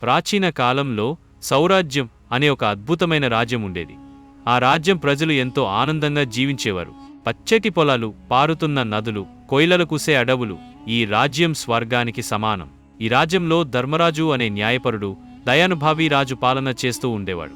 ప్రాచీన కాలంలో సౌరాజ్యం అనే ఒక అద్భుతమైన రాజ్యం ఉండేది. ఆ రాజ్యం ప్రజలు ఎంతో ఆనందంగా జీవించేవారు. పచ్చటి పొలాలు, పారుతున్న నదులు, కోయిలలు కూసే అడవులు ఈ రాజ్యం స్వర్గానికి సమానం. ఈ రాజ్యంలో ధర్మరాజు అనే న్యాయపరుడు, దయానుభావి రాజు పాలన చేస్తూ ఉండేవాడు.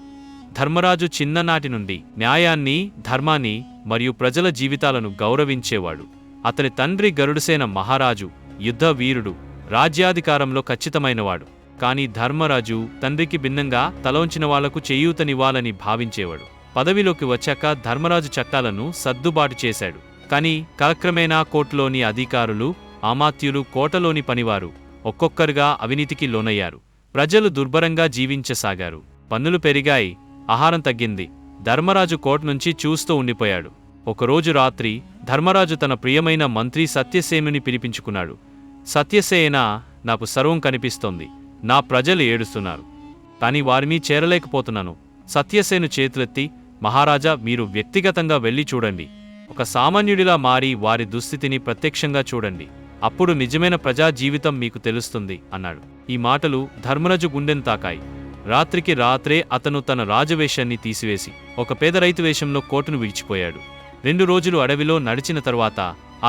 ధర్మరాజు చిన్ననాటి నుండి న్యాయాన్ని, ధర్మాన్ని మరియు ప్రజల జీవితాలను గౌరవించేవాడు. అతని తండ్రి గరుడసేన మహారాజు యుద్ధ వీరుడు, రాజ్యాధికారంలో ఖచ్చితమైనవాడు. కాని ధర్మరాజు తండ్రికి భిన్నంగా తలవంచిన వాళ్లకు చేయూతనివ్వాలని భావించేవాడు. పదవిలోకి వచ్చాక ధర్మరాజు చట్టాలను సర్దుబాటు చేశాడు. కాని కాలక్రమేణా కోర్టులోని అధికారులు, అమాత్యులు, కోటలోని పనివారు ఒక్కొక్కరుగా అవినీతికి లోనయ్యారు. ప్రజలు దుర్భరంగా జీవించసాగారు. పన్నులు పెరిగాయి, ఆహారం తగ్గింది. ధర్మరాజు కోట నుంచి చూస్తూ ఉండిపోయాడు. ఒకరోజు రాత్రి ధర్మరాజు తన ప్రియమైన మంత్రి సత్యసేనుని పిలిపించుకున్నాడు. సత్యసేన, నాకు సర్వం కనిపిస్తోంది. నా ప్రజలు ఏడుస్తున్నారు, కాని వారిని చేరలేకపోతున్నాను. సత్యసేను చేతులెత్తి, మహారాజా, మీరు వ్యక్తిగతంగా వెళ్ళి చూడండి. ఒక సామాన్యుడిలా మారి వారి దుస్థితిని ప్రత్యక్షంగా చూడండి. అప్పుడు నిజమైన ప్రజా జీవితం మీకు తెలుస్తుంది అన్నాడు. ఈ మాటలు ధర్మరాజు గుండెను తాకాయి. రాత్రికి రాత్రే అతను తన రాజవేషాన్ని తీసివేసి ఒక పేద రైతు వేషంలో కోటను విడిచిపోయాడు. 2 రోజులు అడవిలో నడిచిన తరువాత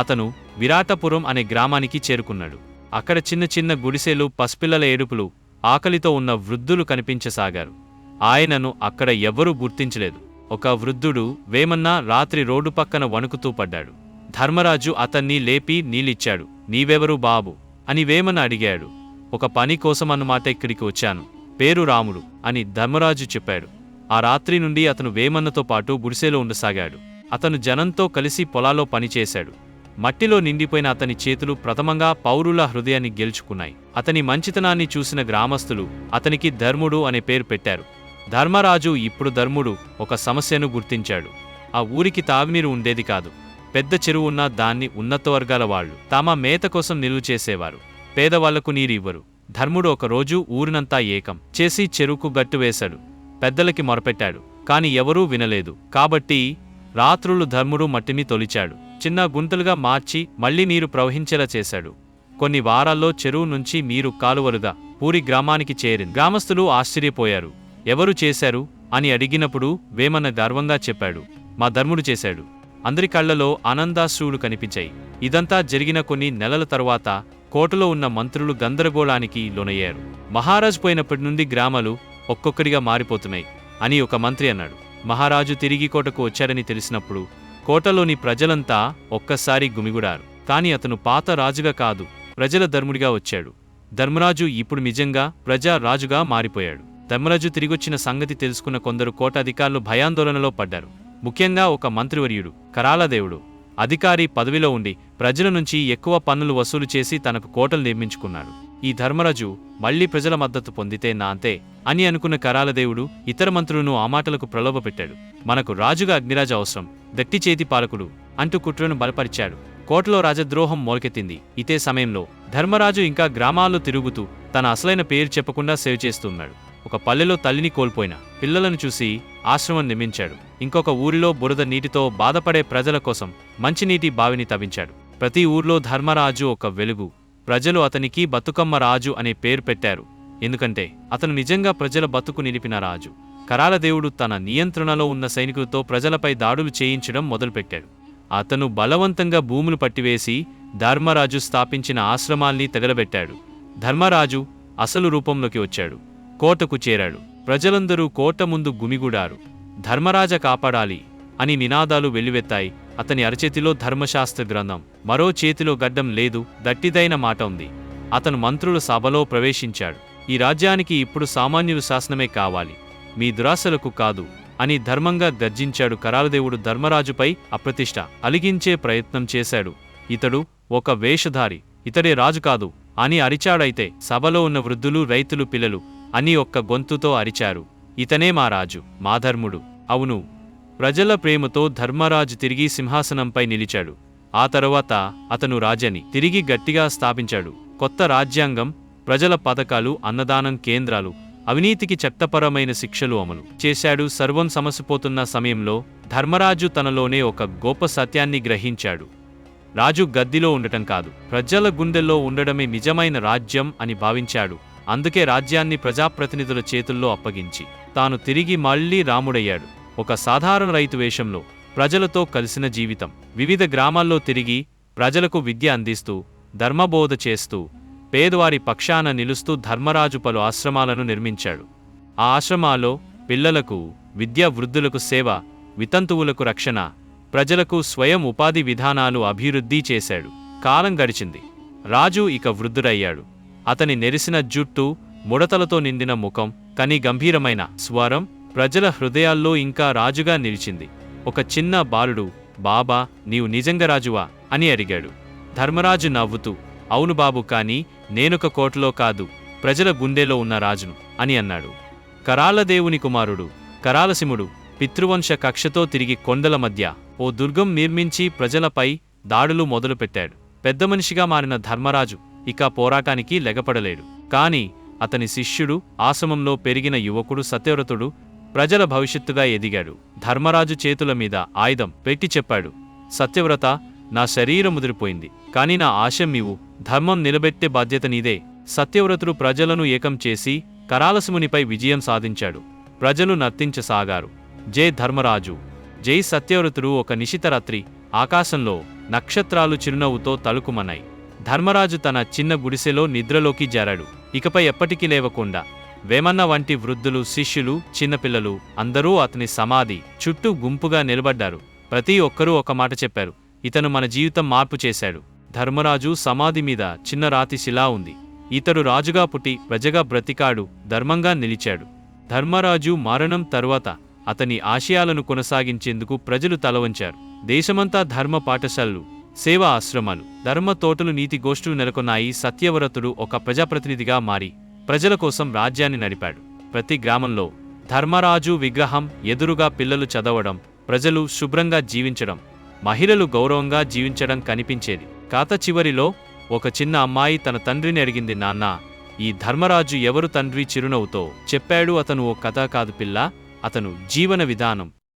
అతను విరాటపురం అనే గ్రామానికి చేరుకున్నాడు. అక్కడ చిన్న చిన్న గుడిసెలు, పసిపిల్లల ఏడుపులు, ఆకలితో ఉన్న వృద్ధులు కనిపించసాగారు. ఆయనను అక్కడ ఎవ్వరూ గుర్తించలేదు. ఒక వృద్ధుడు వేమన్న రాత్రి రోడ్డు పక్కన వణుకుతూ పడ్డాడు. ధర్మరాజు అతన్ని లేపి నీళ్ళిచ్చాడు. నీవెవరు బాబు అని వేమన్న అడిగాడు. ఒక పని కోసమన్నమాట ఇక్కడికి వచ్చాను. పేరు రాముడు అని ధర్మరాజు చెప్పాడు. ఆ రాత్రి నుండి అతను వేమన్నతో పాటు గుడిసెలో ఉండసాగాడు. అతను జనంతో కలిసి పొలాల్లో పనిచేశాడు. మట్టిలో నిండిపోయిన అతని చేతులు ప్రథమంగా పౌరుల హృదయాన్ని గెలుచుకున్నాయి. అతని మంచితనాన్ని చూసిన గ్రామస్తులు అతనికి ధర్ముడు అనే పేరు పెట్టారు. ధర్మరాజు ఇప్పుడు ధర్ముడు ఒక సమస్యను గుర్తించాడు. ఆ ఊరికి తాగునీరు ఉండేది కాదు. పెద్ద చెరువు ఉన్న దాన్ని ఉన్నత వర్గాల వాళ్లు తమ మేత కోసం నిలువ చేసేవారు. పేదవాళ్లకు నీరు ఇవ్వరు. ధర్ముడు ఒకరోజు ఊరినంతా ఏకం చేసి చెరువుకు గట్టు వేశాడు. పెద్దలకి మొరపెట్టాడు, కాని ఎవరూ వినలేదు. కాబట్టి రాత్రులు ధర్ముడు మట్టిని తొలిచాడు. చిన్న గుంతలుగా మార్చి మళ్లీ నీరు ప్రవహించేలా చేశాడు. కొన్ని వారాల్లో చెరువు నుంచి నీరు కాలువలుగా పూరి గ్రామానికి చేరింది. గ్రామస్తులు ఆశ్చర్యపోయారు. ఎవరు చేశారు అని అడిగినప్పుడు వేమన్న గర్వంగా చెప్పాడు, మా ధర్ముడు చేశాడు. అందరి కళ్లలో ఆనందాశ్రువులు కనిపించాయి. ఇదంతా జరిగిన కొన్ని నెలల తరువాత కోటలో ఉన్న మంత్రులు గందరగోళానికి లోనయ్యారు. మహారాజు పోయినప్పటి నుండి గ్రామాలు ఒక్కొక్కడిగా మారిపోతున్నాయి అని ఒక మంత్రి అన్నాడు. మహారాజు తిరిగి కోటకు వచ్చాడని తెలిసినప్పుడు కోటలోని ప్రజలంతా ఒక్కసారి గుమిగుడారు. కాని అతను పాత రాజుగా కాదు, ప్రజల ధర్ముడిగా వచ్చాడు. ధర్మరాజు ఇప్పుడు నిజంగా ప్రజా రాజుగా మారిపోయాడు. ధర్మరాజు తిరిగొచ్చిన సంగతి తెలుసుకున్న కొందరు కోట అధికారులు భయాందోళనలో పడ్డారు. ముఖ్యంగా ఒక మంత్రివర్యుడు, కరాలదేవుడు. అధికారి పదవిలో ఉండి ప్రజల నుంచి ఎక్కువ పన్నులు వసూలు చేసి తనకు కోటలు నిర్మించుకున్నాడు. ఈ ధర్మరాజు మళ్లీ ప్రజల మద్దతు పొందితే నా అంతే అని అనుకున్న కరాలదేవుడు ఇతర మంత్రులను ఆ మాటలకు ప్రలోభపెట్టాడు. మనకు రాజుగా అగ్నిరాజు అవసరం, గట్టి చేతి పాలకుడు అంటూ కుట్రను బలపరిచాడు. కోటలో రాజద్రోహం మొలకెత్తింది. ఇదే సమయంలో ధర్మరాజు ఇంకా గ్రామాల్లో తిరుగుతూ తన అసలైన పేరు చెప్పకుండా సేవ చేస్తున్నాడు. ఒక పల్లెలో తల్లిని కోల్పోయిన పిల్లలను చూసి ఆశ్రమం నిర్మించాడు. ఇంకొక ఊరిలో బురద నీటితో బాధపడే ప్రజల కోసం మంచినీటి బావిని తవ్వించాడు. ప్రతి ఊర్లో ధర్మరాజు ఒక వెలుగు. ప్రజలు అతనికి బతుకమ్మ రాజు అనే పేరు పెట్టారు. ఎందుకంటే అతను నిజంగా ప్రజల బతుకు నిలిపిన రాజు. కరాలదేవుడు తన నియంత్రణలో ఉన్న సైనికులతో ప్రజలపై దాడులు చేయించడం మొదలుపెట్టాడు. అతను బలవంతంగా భూములు పట్టివేసి ధర్మరాజు స్థాపించిన ఆశ్రమాల్ని తగలబెట్టాడు. ధర్మరాజు అసలు రూపంలోకి వచ్చాడు. కోటకు చేరాడు. ప్రజలందరూ కోట ముందు గుమిగూడారు. ధర్మరాజ కాపాడాలి అని నినాదాలు వెల్లువెత్తాయి. అతని అరచేతిలో ధర్మశాస్త్ర గ్రంథం, మరో చేతిలో గడ్డం లేదు, దట్టిదైన మాట ఉంది. అతను మంత్రుల సభలో ప్రవేశించాడు. ఈ రాజ్యానికి ఇప్పుడు సామాన్యుల శాసనమే కావాలి, మీ దురాశలకు కాదు అని ధర్మంగా గర్జించాడు. కరాలదేవుడు ధర్మరాజుపై అప్రతిష్ట అలిగించే ప్రయత్నం చేశాడు. ఇతడు ఒక వేషధారి, ఇతడే రాజు కాదు అని అరిచాడైతే సభలో ఉన్న వృద్ధులు, రైతులు, పిల్లలు అని ఒక్క గొంతుతో అరిచారు, ఇతనే మా రాజు, మా ధర్ముడు. అవును, ప్రజల ప్రేమతో ధర్మరాజు తిరిగి సింహాసనంపై నిలిచాడు. ఆ తరువాత అతను రాజని తిరిగి గట్టిగా స్థాపించాడు. కొత్త రాజ్యాంగం, ప్రజల పథకాలు, అన్నదానం కేంద్రాలు, అవినీతికి చట్టపరమైన శిక్షలు అమలు చేశాడు. సర్వం సమసిపోతున్న సమయంలో ధర్మరాజు తనలోనే ఒక గొప్ప సత్యాన్ని గ్రహించాడు. రాజు గద్దిలో ఉండటం కాదు, ప్రజల గుండెల్లో ఉండడమే నిజమైన రాజ్యం అని భావించాడు. అందుకే రాజ్యాన్ని ప్రజాప్రతినిధుల చేతుల్లో అప్పగించి తాను తిరిగి మళ్లీ రాముడయ్యాడు. ఒక సాధారణ రైతు వేషంలో ప్రజలతో కలిసిన జీవితం. వివిధ గ్రామాల్లో తిరిగి ప్రజలకు విద్య అందిస్తూ, ధర్మబోధ చేస్తూ, పేదవారి పక్షాన నిలుస్తూ ధర్మరాజు పలు ఆశ్రమాలను నిర్మించాడు. ఆ ఆశ్రమాల్లో పిల్లలకు విద్య, వృద్ధులకు సేవ, వితంతువులకు రక్షణ, ప్రజలకు స్వయం ఉపాధి విధానాలు అభివృద్ధి చేశాడు. కాలం గడిచింది. రాజు ఇక వృద్ధుడయ్యాడు. అతని నెరిసిన జుట్టు, ముడతలతో నిండిన ముఖం, కని గంభీరమైన స్వరం ప్రజల హృదయాల్లో ఇంకా రాజుగా నిలిచింది. ఒక చిన్న బాలుడు, బాబా, నీవు నిజంగా రాజువా అని అడిగాడు. ధర్మరాజు నవ్వుతూ, అవును బాబు, కానీ నేనొక కోటలో కాదు, ప్రజల గుండెలో ఉన్న రాజును అని అన్నాడు. కరాళదేవుని కుమారుడు కరాలసిముడు పితృవంశ కక్షతో తిరిగి కొండల మధ్య ఓ దుర్గం నిర్మించి ప్రజలపై దాడులు మొదలుపెట్టాడు. పెద్ద మనిషిగా మారిన ధర్మరాజు ఇక పోరాటానికి లెగపడలేడు. కాని అతని శిష్యుడు, ఆశ్రమంలో పెరిగిన యువకుడు సత్యవ్రతుడు ప్రజల భవిష్యత్తుగా ఎదిగాడు. ధర్మరాజు చేతుల మీద ఆయుధం పెట్టి చెప్పాడు, సత్యవ్రత, నా శరీరం ముదిరిపోయింది, కాని నా ఆశయం ధర్మం నిలబెట్టే బాధ్యత నీదే. సత్యవ్రతుడు ప్రజలను ఏకం చేసి కరాలసిమునిపై విజయం సాధించాడు. ప్రజలు నర్తించసాగారు. జై ధర్మరాజు, జై సత్యవ్రతుడు. ఒక నిశితరాత్రి ఆకాశంలో నక్షత్రాలు చిరునవ్వుతో తలుకుమన్నాయి. ధర్మరాజు తన చిన్న గుడిసెలో నిద్రలోకి జారాడు. ఇకపై ఎప్పటికీ లేవకుండా వేమన్న వంటి వృద్ధులు, శిష్యులు, చిన్నపిల్లలు అందరూ అతని సమాధి చుట్టూ గుంపుగా నిలబడ్డారు. ప్రతి ఒక్కరూ ఒక మాట చెప్పారు, ఇతను మన జీవితం మార్పు చేశాడు. ధర్మరాజు సమాధి మీద చిన్న రాతి శిలా ఉంది. ఇతడు రాజుగా పుట్టి ప్రజగా బ్రతికాడు, ధర్మంగా నిలిచాడు. ధర్మరాజు మరణం తరువాత అతని ఆశయాలను కొనసాగించేందుకు ప్రజలు తలవంచారు. దేశమంతా ధర్మ పాఠశాలలు, సేవా ఆశ్రమాలు, ధర్మ తోటలు, నీతి గోష్ఠులు నెలకొన్నాయి. సత్యవ్రతుడు ఒక ప్రజాప్రతినిధిగా మారి ప్రజల కోసం రాజ్యాన్ని నడిపాడు. ప్రతి గ్రామంలో ధర్మరాజు విగ్రహం ఎదురుగా పిల్లలు చదవడం, ప్రజలు శుభ్రంగా జీవించడం, మహిళలు గౌరవంగా జీవించడం కనిపించేది. కథ చివరిలో ఒక చిన్న అమ్మాయి తన తండ్రిని అడిగింది, నాన్నా, ఈ ధర్మరాజు ఎవరు తండ్రి? చిరునవ్వుతో చెప్పాడు, అతను ఓ కథ కాదు పిల్ల, అతను జీవన విధానం.